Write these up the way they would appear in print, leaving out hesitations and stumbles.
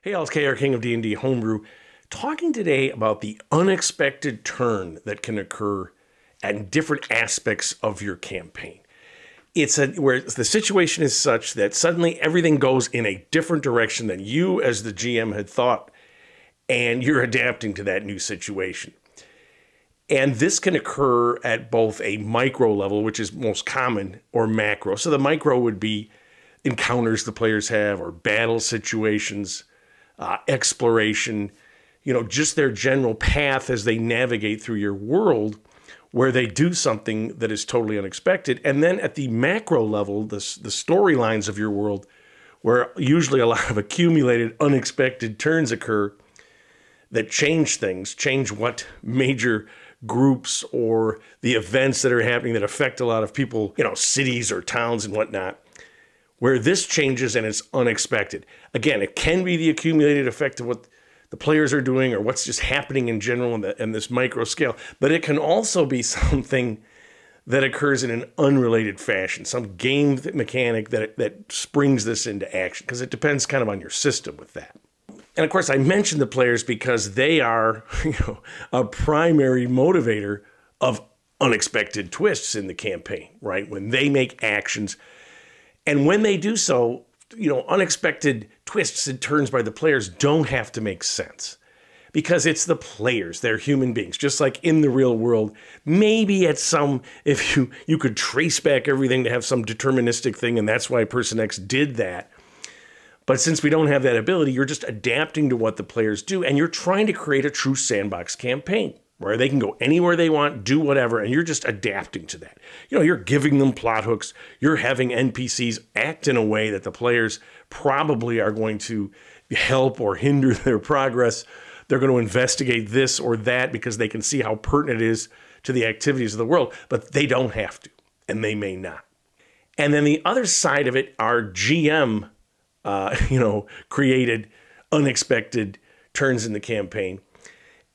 Hey, all, it's KR, King of D&D Homebrew, talking today about the unexpected turn that can occur at different aspects of your campaign. Where the situation is such that suddenly everything goes in a different direction than you as the GM had thought, and you're adapting to that new situation. And this can occur at both a micro level, which is most common, or macro. So the micro would be encounters the players have, or battle situations, exploration, just their general path as they navigate through your world, where they do something that is totally unexpected. And then at the macro level, the storylines of your world, where usually a lot of accumulated unexpected turns occur that change things, change what major groups or the events that are happening that affect a lot of people, cities or towns and whatnot, where this changes and it's unexpected. Again, it can be the accumulated effect of what the players are doing or what's just happening in general in this micro scale, but it can also be something that occurs in an unrelated fashion, some game mechanic that springs this into action, because it depends kind of on your system with that. And of course, I mentioned the players because they are, a primary motivator of unexpected twists in the campaign, right? When they make actions, and when they do so, unexpected twists and turns by the players don't have to make sense, because it's the players. They're human beings, just like in the real world. Maybe if you could trace back everything to have some deterministic thing, and that's why Person X did that. But since we don't have that ability, you're just adapting to what the players do, and you're trying to create a true sandbox campaign where they can go anywhere they want, do whatever, and you're just adapting to that. You're giving them plot hooks. You're having NPCs act in a way that the players probably are going to help or hinder their progress. They're going to investigate this or that because they can see how pertinent it is to the activities of the world, but they don't have to, and they may not. And then the other side of it are GM, created unexpected turns in the campaign.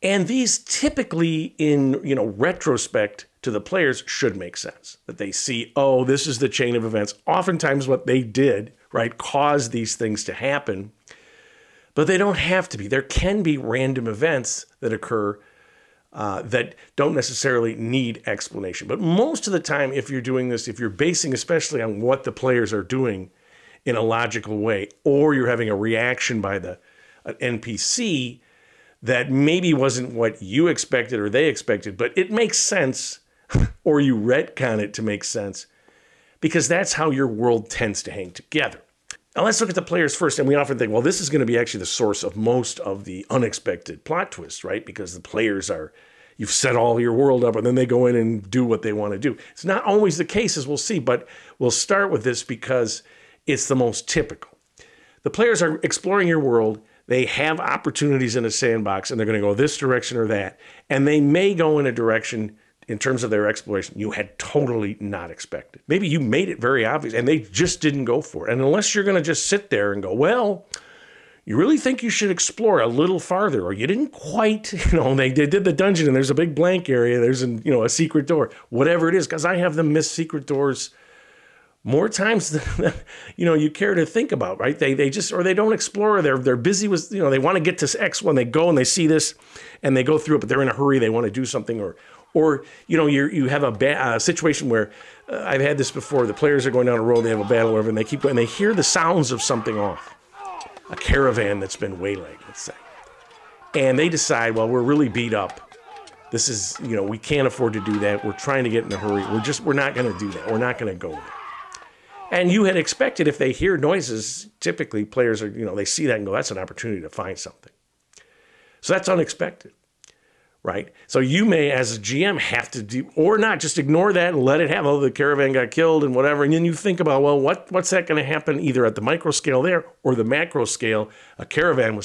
And these typically in, retrospect to the players should make sense. That they see, oh, this is the chain of events. Oftentimes what they did, right, caused these things to happen. But they don't have to be. There can be random events that occur that don't necessarily need explanation. But most of the time, if you're doing this, if you're basing especially on what the players are doing in a logical way, or you're having a reaction by an NPC that maybe wasn't what you expected or they expected, but it makes sense, or you retcon it to make sense, because that's how your world tends to hang together. Now let's look at the players first, and we often think, well, this is going to be actually the source of most of the unexpected plot twists, right? Because the players you've set all your world up, and then they go in and do what they want to do. It's not always the case, as we'll see, but we'll start with this because it's the most typical. The players are exploring your world. They have opportunities in a sandbox, and they're going to go this direction or that. And they may go in a direction in terms of their exploration you had totally not expected. Maybe you made it very obvious, and they just didn't go for it. And unless you're going to just sit there and go, well, you really think you should explore a little farther, or you didn't quite, they did the dungeon, and there's a big blank area, there's a secret door, whatever it is, because I have them miss secret doors more times than you care to think about, right? They don't explore. They're busy with they want to get to X when they go and they see this and they go through it, but they're in a hurry. They want to do something, or you have a situation where I've had this before. The players are going down a road, they have a battle, or whatever, and they keep going. They hear the sounds of something off, a caravan that's been waylaid, let's say, and they decide, well, we're really beat up. This is we can't afford to do that. We're trying to get in a hurry. We're not going to do that. We're not going to go there. And you had expected, if they hear noises, typically players are, they see that and go, that's an opportunity to find something. So that's unexpected, right? So you may, as a GM, have to do, or not, just ignore that and let it happen. Oh, the caravan got killed and whatever. And then you think about, well, what's that going to happen either at the micro scale there or the macro scale? A caravan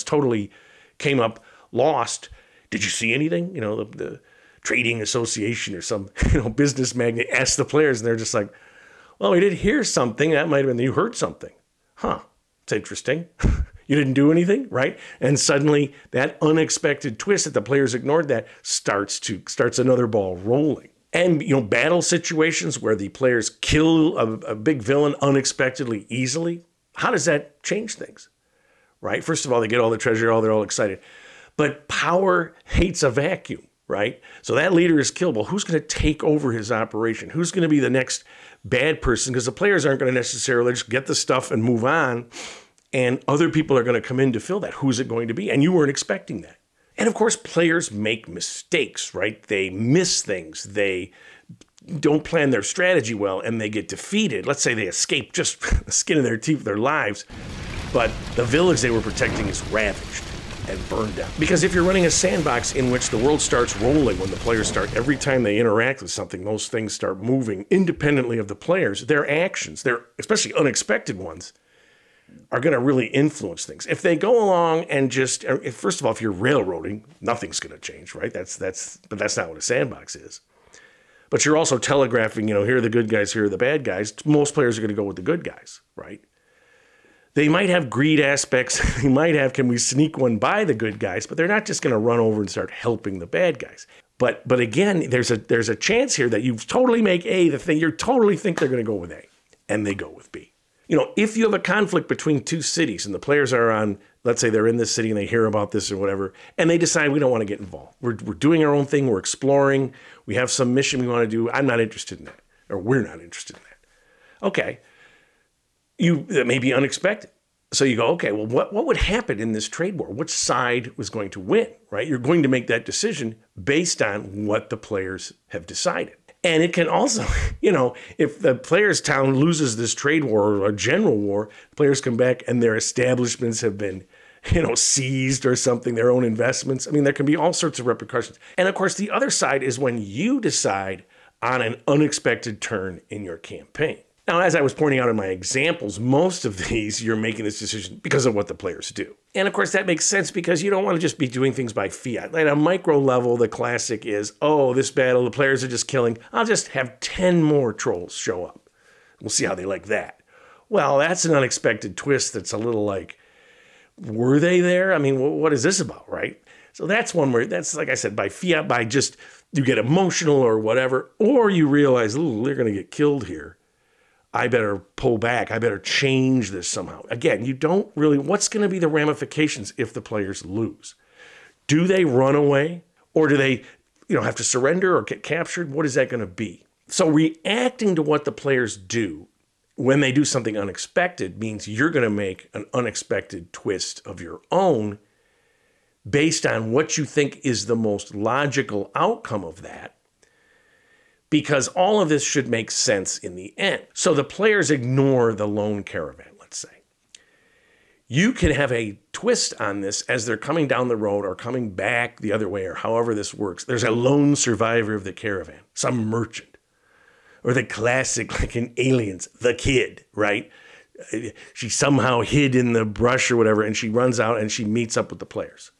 came up lost. Did you see anything? The trading association or some, business magnate asked the players, and they're just like, well, we did hear something. That might have been you heard something. Huh, it's interesting. You didn't do anything, right? And suddenly that unexpected twist that the players ignored that starts another ball rolling. And, battle situations where the players kill a big villain unexpectedly easily, how does that change things, right? First of all, they get all the treasure, they're all excited. But power hates a vacuum, right? So that leader is killed. Well, who's going to take over his operation? Who's going to be the next bad person? Because the players aren't going to necessarily just get the stuff and move on, and other people are going to come in to fill that. Who's it going to be? And you weren't expecting that. And of course, players make mistakes, right? They miss things. They don't plan their strategy well, and they get defeated. Let's say they escape just the skin of their teeth, their lives, but the village they were protecting is ravaged and burned down. Because if you're running a sandbox in which the world starts rolling when the players start, every time they interact with something, those things start moving independently of the players, their actions, their especially unexpected ones, are going to really influence things. If they go along and just, first of all, if you're railroading, nothing's going to change, right? But that's not what a sandbox is. But you're also telegraphing, here are the good guys, here are the bad guys. Most players are going to go with the good guys, right? They might have greed aspects. They might have, can we sneak one by the good guys? But they're not just going to run over and start helping the bad guys. But again, there's a chance here that you totally make A the thing. You totally think they're going to go with A, and they go with B. If you have a conflict between two cities and the players are on, let's say they're in this city and they hear about this or whatever, and they decide we don't want to get involved. We're doing our own thing. We're exploring. We have some mission we want to do. I'm not interested in that, or we're not interested in that. Okay. That may be unexpected. So you go, okay, well, what would happen in this trade war? Which side was going to win, right? You're going to make that decision based on what the players have decided. And it can also, if the players' town loses this trade war or a general war, players come back and their establishments have been, seized or something, their own investments. I mean, there can be all sorts of repercussions. And of course, the other side is when you decide on an unexpected turn in your campaign. Now, as I was pointing out in my examples, most of these, you're making this decision because of what the players do. And of course, that makes sense because you don't want to just be doing things by fiat. At a micro level, the classic is, oh, this battle, the players are just killing. I'll just have 10 more trolls show up. We'll see how they like that. Well, that's an unexpected twist that's a little like, were they there? I mean, what is this about, right? So that's one where, that's like I said, by fiat, by just, you get emotional or whatever, or you realize, ooh, they're going to get killed here. I better pull back. I better change this somehow. Again, you don't really, what's going to be the ramifications if the players lose? Do they run away? Or do they, have to surrender or get captured? What is that going to be? So reacting to what the players do when they do something unexpected means you're going to make an unexpected twist of your own based on what you think is the most logical outcome of that. Because all of this should make sense in the end. So the players ignore the lone caravan, let's say. You can have a twist on this as they're coming down the road or coming back the other way or however this works. There's a lone survivor of the caravan, some merchant. Or the classic, like in Aliens, the kid, right? She somehow hid in the brush or whatever, and she runs out and she meets up with the players.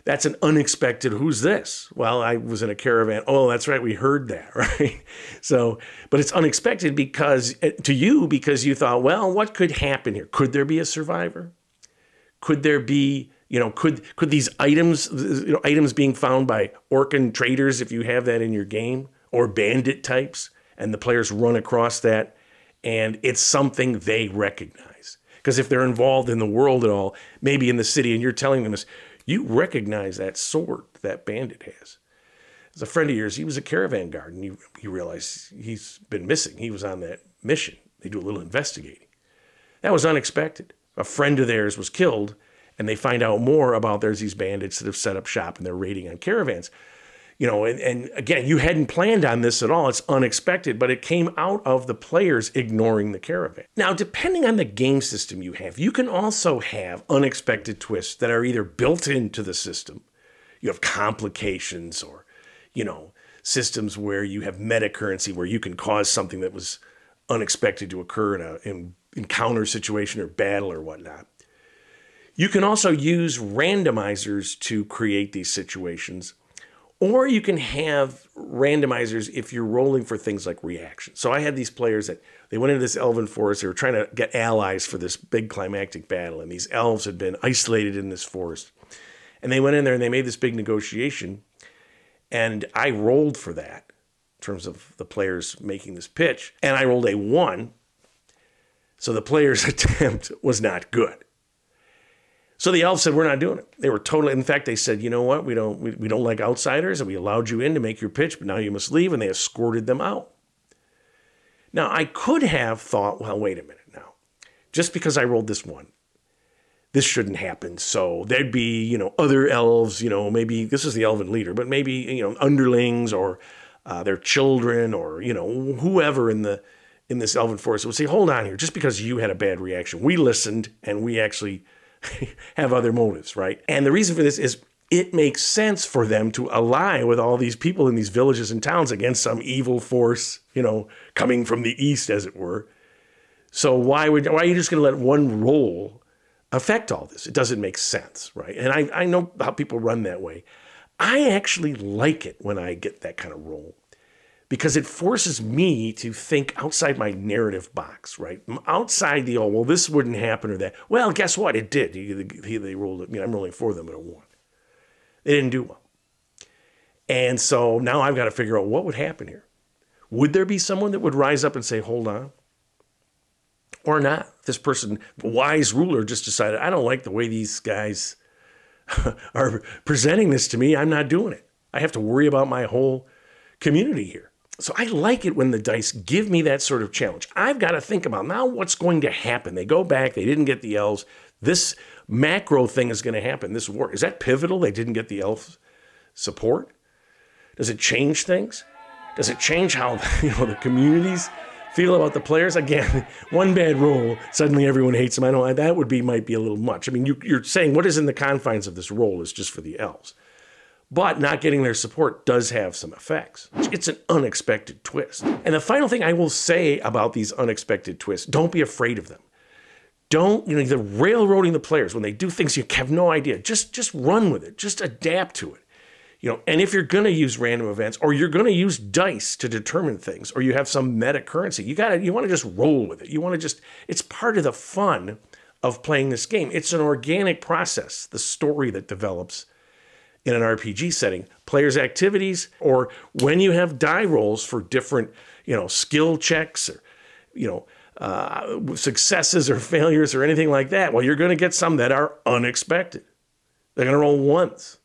That's an unexpected, who's this? Well, I was in a caravan. Oh, that's right. We heard that, right? So, but it's unexpected because you thought, well, what could happen here? Could there be a survivor? Could there be, could these items, items being found by Orcan traders, if you have that in your game, or bandit types, and the players run across that, and it's something they recognize. Because if they're involved in the world at all, maybe in the city, and you're telling them this, you recognize that sword that bandit has. As a friend of yours, he was a caravan guard, and you realize he's been missing. He was on that mission. They do a little investigating. That was unexpected. A friend of theirs was killed, and they find out more about there's these bandits that have set up shop, and they're raiding on caravans. And again, you hadn't planned on this at all. It's unexpected, but it came out of the players ignoring the caravan. Now, depending on the game system you have, you can also have unexpected twists that are either built into the system. You have complications or, systems where you have meta currency where you can cause something that was unexpected to occur in an encounter situation or battle or whatnot. You can also use randomizers to create these situations. Or you can have randomizers if you're rolling for things like reactions. So I had these players that they went into this elven forest. They were trying to get allies for this big climactic battle. And these elves had been isolated in this forest. And they went in there and they made this big negotiation. And I rolled for that in terms of the players making this pitch. And I rolled a 1. So the player's attempt was not good. So the elves said, we're not doing it. They were totally, in fact, they said, you know what, we don't like outsiders, and we allowed you in to make your pitch, but now you must leave, and they escorted them out. Now, I could have thought, well, wait a minute now. Just because I rolled this one, this shouldn't happen. So there'd be, you know, other elves, you know, maybe this is the elven leader, but maybe, you know, underlings or their children or, you know, whoever in this elven forest would say, hold on here, just because you had a bad reaction, we listened and we actually have other motives, right? And the reason for this is it makes sense for them to ally with all these people in these villages and towns against some evil force, you know, coming from the east, as it were. So why are you just going to let one roll affect all this? It doesn't make sense, right? And I know how people run that way. I actually like it when I get that kind of roll because it forces me to think outside my narrative box, right? Outside the, oh, well, this wouldn't happen or that. Well, guess what? It did. They rolled it. I mean, I'm rolling for them at a 1. They didn't do well. And so now I've got to figure out what would happen here. Would there be someone that would rise up and say, hold on? Or not? This person, wise ruler, just decided, I don't like the way these guys are presenting this to me. I'm not doing it. I have to worry about my whole community here. So I like it when the dice give me that sort of challenge. I've got to think about now what's going to happen. They go back. They didn't get the elves. This macro thing is going to happen. This war. Is that pivotal? They didn't get the elf support? Does it change things? Does it change how the communities feel about the players? Again, one bad roll, suddenly everyone hates them. I know that might be a little much. I mean, you're saying what is in the confines of this roll is just for the elves. But not getting their support does have some effects. It's an unexpected twist. And the final thing I will say about these unexpected twists, don't be afraid of them. Don't, the railroading the players when they do things you have no idea. Just run with it. Just adapt to it. And if you're going to use random events or you're going to use dice to determine things or you have some meta currency, you want to just roll with it. It's part of the fun of playing this game. It's an organic process, the story that develops in an RPG setting. Players' activities, or when you have die rolls for different, skill checks or, successes or failures or anything like that, well, you're going to get some that are unexpected. They're going to roll once.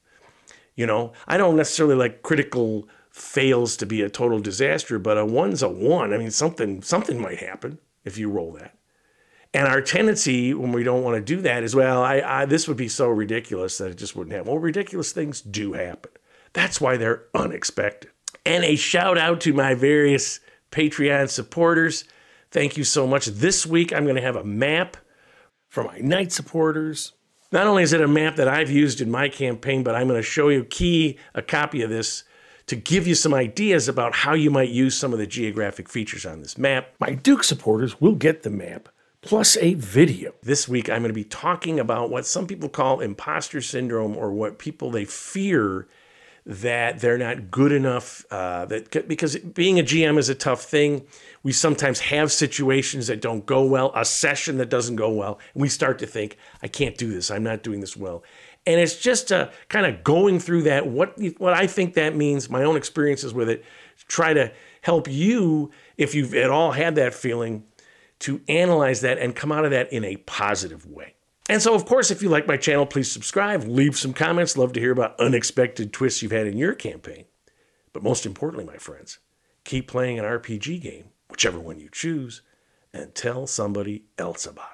I don't necessarily like critical fails to be a total disaster, but a 1's a 1. I mean, something might happen if you roll that. And our tendency when we don't want to do that is, well, this would be so ridiculous that it just wouldn't happen. Well, ridiculous things do happen. That's why they're unexpected. And a shout out to my various Patreon supporters. Thank you so much. This week, I'm going to have a map for my Knight supporters. Not only is it a map that I've used in my campaign, but I'm going to show you a copy of this to give you some ideas about how you might use some of the geographic features on this map. My Duke supporters will get the map, plus a video. This week, I'm going to be talking about what some people call imposter syndrome, or what they fear that they're not good enough, because being a GM is a tough thing. We sometimes have situations that don't go well, a session that doesn't go well, and we start to think, I can't do this, I'm not doing this well. And it's just kind of going through that, what I think that means, my own experiences with it, try to help you, if you've at all had that feeling, to analyze that and come out of that in a positive way. And so, of course, if you like my channel, please subscribe, leave some comments. Love to hear about unexpected twists you've had in your campaign. But most importantly, my friends, keep playing an RPG game, whichever one you choose, and tell somebody else about it.